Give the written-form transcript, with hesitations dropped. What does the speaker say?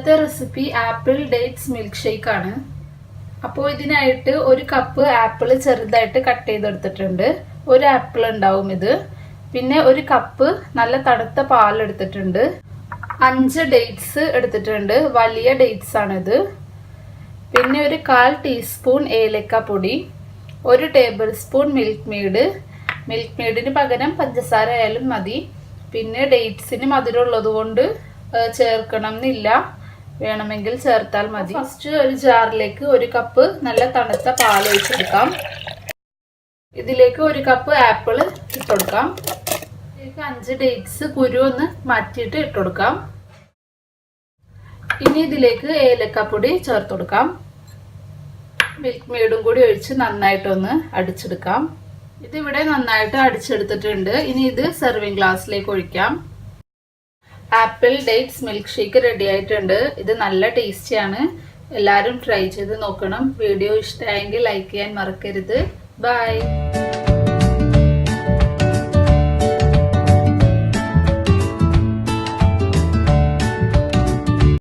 ഇന്നത്തെ recipe apple dates milk shake ആണ്. അപ്പോൾ ഇതിനായിട്ട് ഒരു കപ്പ് ആപ്പിൾ ചെറുതായിട്ട് കട്ട് ചെയ്തെടുത്തിട്ടുണ്ട്. ഒരു ആപ്പിൾ ഉണ്ടാവും ഇത്. പിന്നെ ഒരു കപ്പ് നല്ല തണുത്ത പാൽ എടുത്തിട്ടുണ്ട്. 5 ഡേറ്റ്സ് എടുത്തിട്ടുണ്ട്. വലിയ ഡേറ്റ്സ് ആണിത്. പിന്നെ ഒരു 1/4 ടീസ്പൂൺ ഏലക്ക പൊടി, 1 ടേബിൾ സ്പൂൺ മിൽക്ക് മെയ്ഡിന് പകരം പഞ്ചസാര ആയാലും മതി. പിന്നെ ഡേറ്റ്സിന് മധുരമുള്ളത് കൊണ്ട് ചേർക്കണം എന്നില്ല, വേണമെങ്കിൽ ചേർത്താൽ മതി. ഫസ്റ്റ് ഒരു ജാറിലേക്ക് 1 കപ്പ് നല്ല തണുത്ത പാൽ ഒഴിച്ചെടുക്കാം. ഇതിലേക്ക് 1 കപ്പ് ആപ്പിൾ ഇട്ടുകൊടുക്കാം. ഇതിലേക്ക് 5 ഡേറ്റ്സ് കുരു ഒന്ന് മാറ്റിയിട്ട് ഇട്ടുകൊടുക്കാം. ഇനി ഇതിലേക്ക് ഏലക്കപ്പൊടി ചേർത്ത് കൊടുക്കാം. മിൽക്ക് മെയ്ഡും കൂടി ഒഴിച്ച് നന്നായിട്ടൊന്ന് അടിച്ചെടുക്കാം. ഇതിവിടെ നന്നായിട്ട് അടിച്ചെടുത്തിട്ടുണ്ട്. ഇനി ഇത് സെർവിങ് ഗ്ലാസ്സിലേക്ക് ഒഴിക്കാം. Apple dates milk shake ready ആയിട്ടുണ്ട്. ഇത് നല്ല ടേസ്റ്റിയാണ്. എല്ലാവരും ട്രൈ ചെയ്ത് നോക്കണം. വീഡിയോ ഇഷ്ടമായെങ്കിൽ ലൈക്ക് ചെയ്യാൻ മറക്കരുത്. ബൈ.